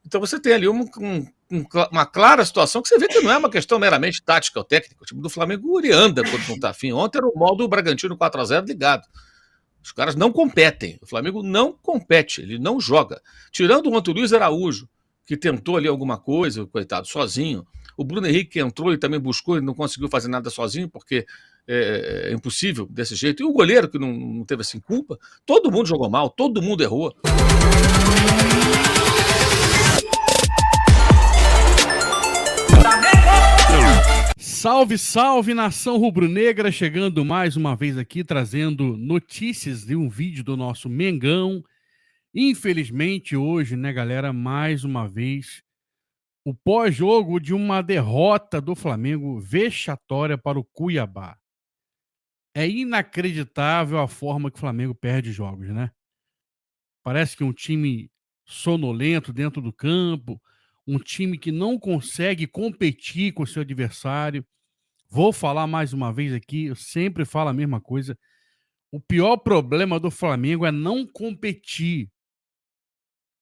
Então você tem ali uma clara situação que você vê que não é uma questão meramente tática ou técnica. O time do Flamengo ele anda quando não está afim. Ontem era o modo do Bragantino 4-0 ligado. Os caras não competem. O Flamengo não compete, ele não joga. Tirando o Antônio Luiz Araújo, que tentou ali alguma coisa, coitado, sozinho. O Bruno Henrique que entrou e também buscou e não conseguiu fazer nada sozinho, porque é impossível desse jeito. E o goleiro, que não teve assim culpa, todo mundo jogou mal, todo mundo errou. Salve, salve, nação rubro-negra, chegando mais uma vez aqui, trazendo notícias de um vídeo do nosso Mengão. Infelizmente hoje, né, galera, mais uma vez, o pós-jogo de uma derrota do Flamengo vexatória para o Cuiabá. É inacreditável a forma que o Flamengo perde jogos, né? Parece que é um time sonolento dentro do campo, um time que não consegue competir com o seu adversário. Vou falar mais uma vez aqui, eu sempre falo a mesma coisa. O pior problema do Flamengo é não competir.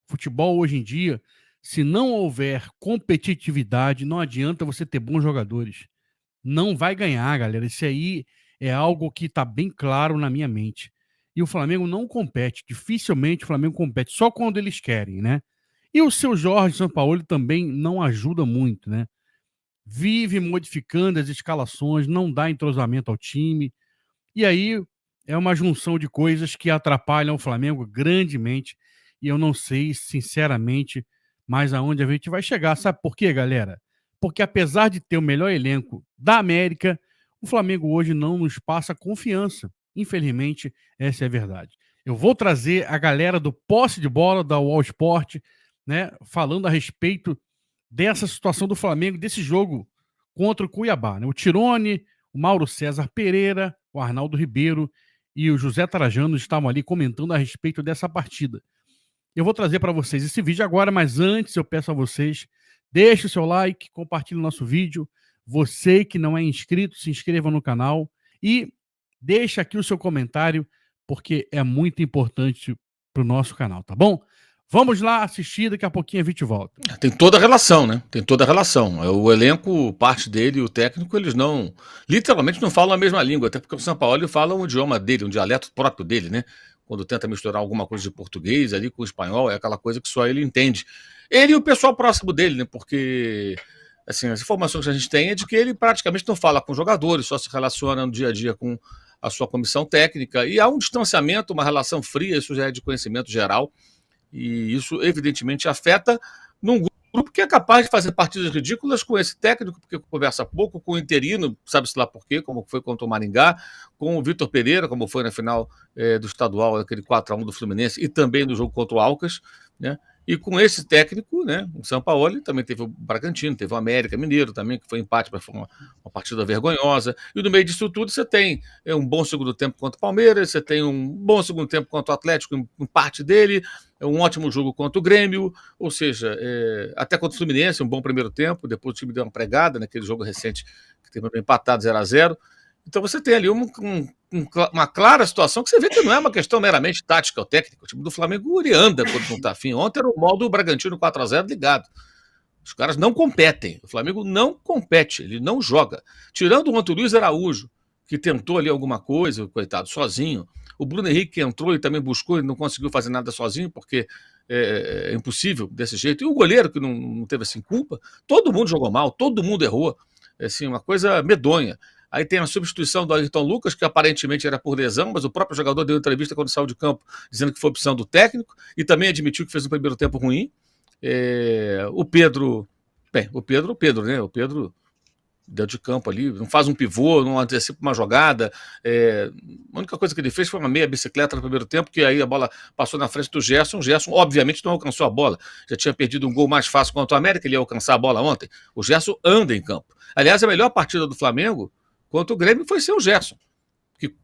Futebol hoje em dia, se não houver competitividade, não adianta você ter bons jogadores. Não vai ganhar, galera. Isso aí é algo que está bem claro na minha mente. E o Flamengo não compete. Dificilmente o Flamengo compete, só quando eles querem, né? E o seu Jorge Sampaoli também não ajuda muito, né? Vive modificando as escalações, não dá entrosamento ao time. E aí é uma junção de coisas que atrapalham o Flamengo grandemente. E eu não sei, sinceramente, mais aonde a gente vai chegar. Sabe por quê, galera? Porque apesar de ter o melhor elenco da América, o Flamengo hoje não nos passa confiança. Infelizmente, essa é a verdade. Eu vou trazer a galera do Posse de Bola, da UOL Sport, né, falando a respeito dessa situação do Flamengo, desse jogo contra o Cuiabá, né? O Tirone, o Mauro César Pereira, o Arnaldo Ribeiro e o José Trajano estavam ali comentando a respeito dessa partida. Eu vou trazer para vocês esse vídeo agora, mas antes eu peço a vocês, deixe o seu like, compartilhe o nosso vídeo. Você que não é inscrito, se inscreva no canal e deixe aqui o seu comentário, porque é muito importante para o nosso canal, tá bom? Vamos lá assistir, daqui a pouquinho a gente volta. Tem toda a relação, né? Tem toda a relação. O elenco, parte dele e o técnico, eles não, literalmente não falam a mesma língua, até porque o Sampaoli fala um idioma dele, um dialeto próprio dele, né? Quando tenta misturar alguma coisa de português ali com o espanhol, é aquela coisa que só ele entende. Ele e o pessoal próximo dele, né? Porque, assim, as informações que a gente tem é de que ele praticamente não fala com jogadores, só se relaciona no dia a dia com a sua comissão técnica, e há um distanciamento, uma relação fria, isso já é de conhecimento geral. E isso, evidentemente, afeta num grupo que é capaz de fazer partidas ridículas com esse técnico, porque conversa pouco, com o interino, sabe-se lá por quê, como foi contra o Maringá, com o Vitor Pereira, como foi na final do estadual, aquele 4-1 do Fluminense, e também no jogo contra o Alcas, né? E com esse técnico, né, o Sampaoli, também teve o Bragantino, teve o América Mineiro também, que foi empate, mas foi uma partida vergonhosa. E no meio disso tudo você tem um bom segundo tempo contra o Palmeiras, você tem um bom segundo tempo contra o Atlético, em parte dele, um ótimo jogo contra o Grêmio, ou seja, até contra o Fluminense, um bom primeiro tempo, depois o time deu uma pregada naquele jogo recente, que teve empatado 0-0. Então você tem ali uma clara situação que você vê que não é uma questão meramente tática ou técnica. O time do Flamengo ele anda quando não está afim. Ontem era o modo do Bragantino 4-0 ligado. Os caras não competem. O Flamengo não compete, ele não joga. Tirando o Antônio Luiz Araújo, que tentou ali alguma coisa, coitado, sozinho. O Bruno Henrique que entrou e também buscou e não conseguiu fazer nada sozinho, porque é impossível desse jeito. E o goleiro, que não teve assim culpa, todo mundo jogou mal, todo mundo errou. Assim, uma coisa medonha. Aí tem a substituição do Ayrton Lucas, que aparentemente era por lesão, mas o próprio jogador deu entrevista quando saiu de campo, dizendo que foi opção do técnico, e também admitiu que fez um primeiro tempo ruim. O Pedro, né? O Pedro deu de campo ali, não faz um pivô, não antecipa uma jogada. A única coisa que ele fez foi uma meia bicicleta no primeiro tempo, que aí a bola passou na frente do Gerson. O Gerson, obviamente, não alcançou a bola. Já tinha perdido um gol mais fácil contra o América, ele ia alcançar a bola ontem. O Gerson anda em campo. Aliás, a melhor partida do Flamengo contra o Grêmio foi ser o Gerson,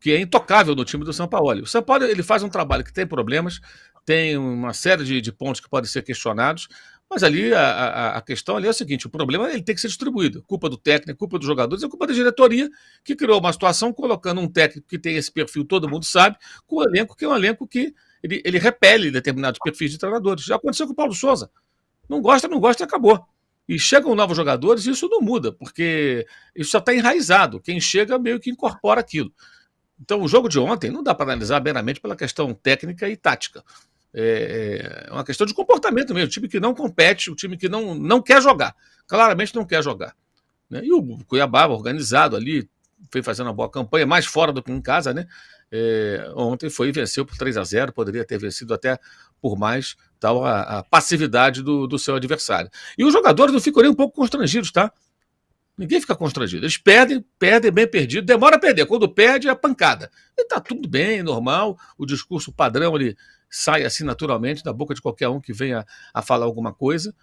que é intocável no time do Sampaoli. O Sampaoli ele faz um trabalho que tem problemas, tem uma série de pontos que podem ser questionados, mas ali a questão ali é o seguinte: o problema ele tem que ser distribuído. Culpa do técnico, culpa dos jogadores, é culpa da diretoria, que criou uma situação colocando um técnico que tem esse perfil, todo mundo sabe, com um elenco que é um elenco que ele repele determinados perfis de treinadores. Já aconteceu com o Paulo Souza. Não gosta, não gosta e acabou. E chegam novos jogadores e isso não muda, porque isso já está enraizado. Quem chega meio que incorpora aquilo. Então, o jogo de ontem não dá para analisar meramente pela questão técnica e tática. É uma questão de comportamento mesmo. O time que não compete, o time que não quer jogar. Claramente não quer jogar. Né? E o Cuiabá, organizado ali, foi fazendo uma boa campanha, mais fora do que em casa, né? Ontem foi e venceu por 3-0, poderia ter vencido até por mais, tal a passividade do seu adversário. E os jogadores não ficam nem um pouco constrangidos, tá? Ninguém fica constrangido. Eles perdem bem perdido, demora a perder. Quando perde, é pancada. E tá tudo bem, normal, o discurso padrão ele sai assim naturalmente da boca de qualquer um que venha a falar alguma coisa.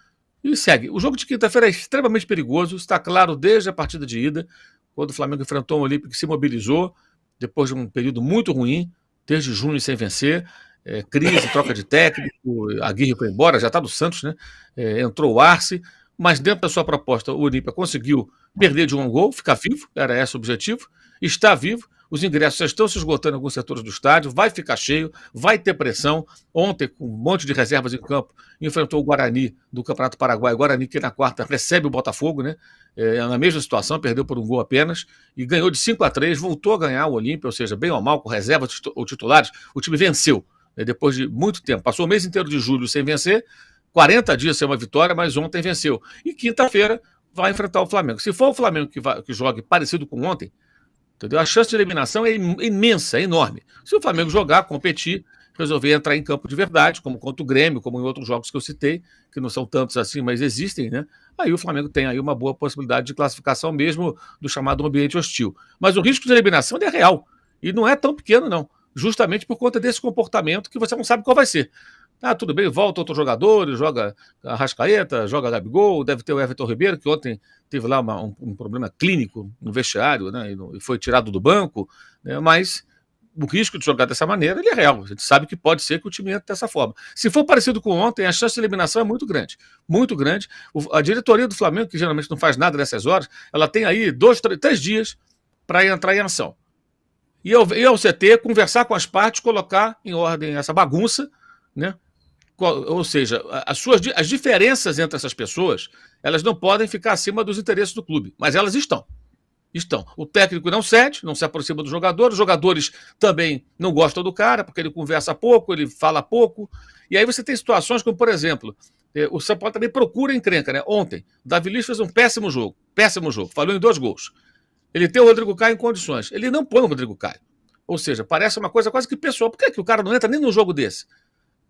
E segue. O jogo de quinta-feira é extremamente perigoso, está claro desde a partida de ida, quando o Flamengo enfrentou o Olímpico, que se mobilizou, depois de um período muito ruim, desde junho sem vencer, crise, troca de técnico, Aguirre foi embora, já está do Santos, né? Entrou o Arce, mas dentro da sua proposta, o Olímpia conseguiu perder de 1 gol, ficar vivo, era esse o objetivo, está vivo, os ingressos já estão se esgotando em alguns setores do estádio, vai ficar cheio, vai ter pressão. Ontem, com um monte de reservas em campo, enfrentou o Guarani do Campeonato Paraguai, Guarani que na quarta recebe o Botafogo, né? Na mesma situação, perdeu por 1 gol apenas, e ganhou de 5-3, voltou a ganhar o Olímpia, ou seja, bem ou mal, com reservas ou titulares, o time venceu, né? Depois de muito tempo, passou o mês inteiro de julho sem vencer, 40 dias sem uma vitória, mas ontem venceu. E quinta-feira vai enfrentar o Flamengo. Se for o Flamengo que jogue parecido com ontem, entendeu? A chance de eliminação é imensa, é enorme. Se o Flamengo jogar, competir, resolver entrar em campo de verdade, como contra o Grêmio, como em outros jogos que eu citei, que não são tantos assim, mas existem, né? Aí o Flamengo tem aí uma boa possibilidade de classificação mesmo do chamado ambiente hostil. Mas o risco de eliminação é real. E não é tão pequeno, não. Justamente por conta desse comportamento que você não sabe qual vai ser. Ah, tudo bem, volta outro jogador, joga a Arrascaeta, joga Gabigol, deve ter o Everton Ribeiro, que ontem teve lá um problema clínico no vestiário, né, e foi tirado do banco, né, mas o risco de jogar dessa maneira ele é real. A gente sabe que pode ser que o time entre dessa forma. Se for parecido com ontem, a chance de eliminação é muito grande. Muito grande. A diretoria do Flamengo, que geralmente não faz nada nessas horas, ela tem aí 3 dias para entrar em ação. E ao CT, conversar com as partes, colocar em ordem essa bagunça, né? Ou seja, as diferenças entre essas pessoas, elas não podem ficar acima dos interesses do clube, mas elas estão. O técnico não cede, não se aproxima dos jogadores, os jogadores também não gostam do cara, porque ele conversa pouco, ele fala pouco, e aí você tem situações como, por exemplo, o São Paulo também procura encrenca, né? Ontem, Davi Luiz fez um péssimo jogo, falhou em 2 gols. Ele tem o Rodrigo Caio em condições, ele não põe o Rodrigo Caio. Ou seja, parece uma coisa quase que pessoal. Por que o cara não entra nem num jogo desse?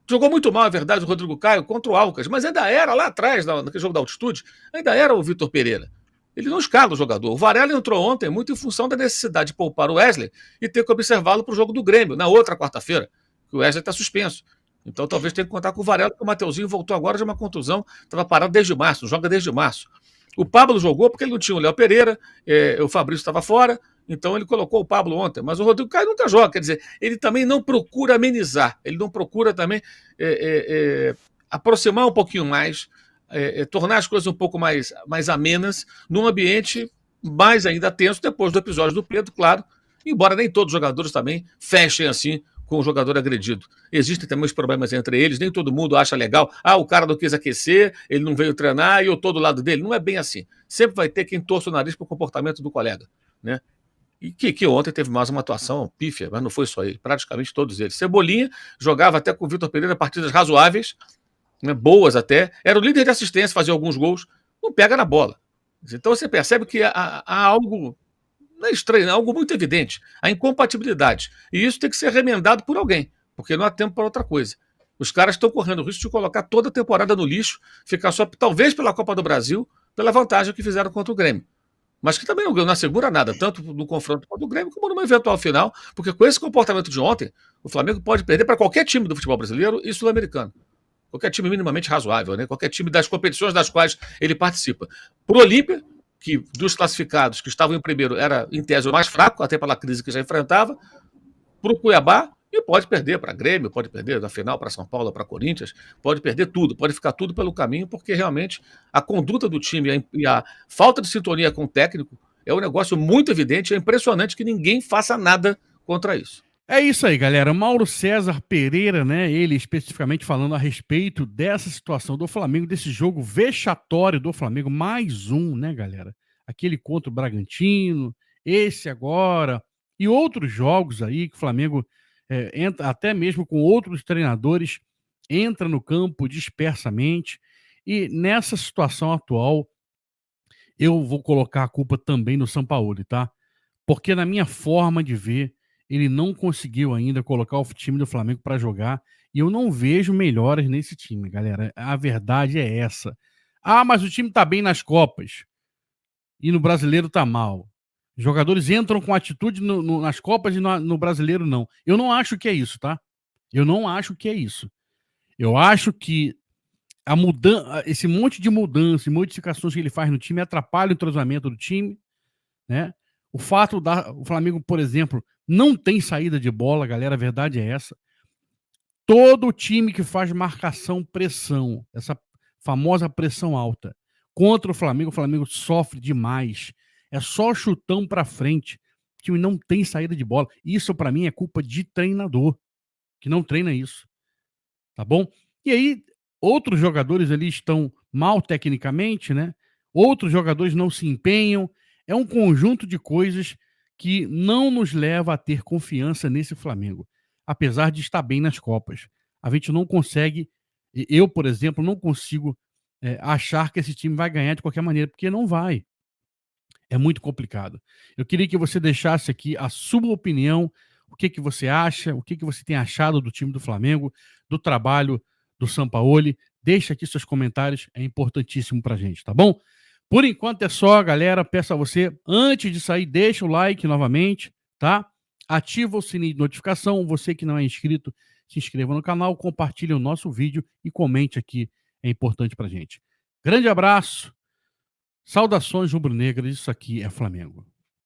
Jogou muito mal, é verdade, o Rodrigo Caio contra o Alcas, mas ainda era lá atrás, naquele jogo da altitude, ainda era o Vitor Pereira. Ele não escala o jogador. O Varela entrou ontem muito em função da necessidade de poupar o Wesley e ter que observá-lo para o jogo do Grêmio, na outra quarta-feira, que o Wesley está suspenso. Então talvez tenha que contar com o Varela, porque o Mateuzinho voltou agora de uma contusão, estava parado desde março, joga desde março. O Pablo jogou porque ele não tinha o Léo Pereira, o Fabrício estava fora, então ele colocou o Pablo ontem, mas o Rodrigo Caio nunca joga, quer dizer, ele também não procura amenizar, ele não procura também aproximar um pouquinho mais, tornar as coisas um pouco mais amenas, num ambiente mais ainda tenso depois do episódio do Pedro, claro, embora nem todos os jogadores também fechem assim com o jogador agredido. Existem também os problemas entre eles, nem todo mundo acha legal, o cara não quis aquecer, ele não veio treinar e eu estou do lado dele. Não é bem assim. Sempre vai ter quem torça o nariz para o comportamento do colega, né? E que ontem teve mais uma atuação pífia, mas não foi só ele, praticamente todos eles. Cebolinha jogava até com o Vitor Pereira partidas razoáveis, né, boas até, era o líder de assistência, fazia alguns gols, não pega na bola. Então você percebe que há algo, não é estranho, é algo muito evidente, a incompatibilidade. E isso tem que ser remendado por alguém, porque não há tempo para outra coisa. Os caras estão correndo o risco de colocar toda a temporada no lixo, ficar só, talvez pela Copa do Brasil, pela vantagem que fizeram contra o Grêmio. Mas que também não assegura nada, tanto no confronto contra o Grêmio como numa eventual final, porque com esse comportamento de ontem, o Flamengo pode perder para qualquer time do futebol brasileiro e sul-americano. Qualquer time minimamente razoável, né? Qualquer time das competições das quais ele participa. Para o Olímpia, que dos classificados que estavam em primeiro era, em tese, o mais fraco, até pela crise que já enfrentava, para o Cuiabá, e pode perder para Grêmio, pode perder na final para São Paulo, para Corinthians, pode perder tudo, pode ficar tudo pelo caminho, porque realmente a conduta do time e a falta de sintonia com o técnico é um negócio muito evidente, é impressionante que ninguém faça nada contra isso. É isso aí, galera. Mauro César Pereira, né? Ele especificamente falando a respeito dessa situação do Flamengo, desse jogo vexatório do Flamengo, mais um, né, galera? Aquele contra o Bragantino, esse agora, e outros jogos aí que o Flamengo entra, até mesmo com outros treinadores, entra no campo dispersamente. E nessa situação atual, eu vou colocar a culpa também no Sampaoli, tá? Porque na minha forma de ver, ele não conseguiu ainda colocar o time do Flamengo para jogar e eu não vejo melhoras nesse time, galera. A verdade é essa. Ah, mas o time tá bem nas Copas e no Brasileiro tá mal. Os jogadores entram com atitude nas Copas e no Brasileiro não. Eu não acho que é isso, tá? Eu não acho que é isso. Eu acho que esse monte de mudança e modificações que ele faz no time atrapalha o entrosamento do time, né? O fato da o Flamengo, por exemplo, não tem saída de bola, galera, a verdade é essa. Todo time que faz marcação, pressão, essa famosa pressão alta, contra o Flamengo sofre demais. É só chutão pra frente. O time não tem saída de bola. Isso pra mim é culpa de treinador, que não treina isso, tá bom? E aí outros jogadores ali estão mal tecnicamente, né? Outros jogadores não se empenham. É um conjunto de coisas que não nos leva a ter confiança nesse Flamengo, apesar de estar bem nas Copas. A gente não consegue, eu, por exemplo, não consigo achar que esse time vai ganhar de qualquer maneira, porque não vai. É muito complicado. Eu queria que você deixasse aqui a sua opinião, o que que você acha, o que que você tem achado do time do Flamengo, do trabalho do Sampaoli. Deixa aqui seus comentários, é importantíssimo pra gente, tá bom? Por enquanto é só, galera. Peço a você, antes de sair, deixa o like novamente, tá? Ativa o sininho de notificação. Você que não é inscrito, se inscreva no canal, compartilhe o nosso vídeo e comente aqui. É importante pra gente. Grande abraço. Saudações rubro-negras, isso aqui é Flamengo.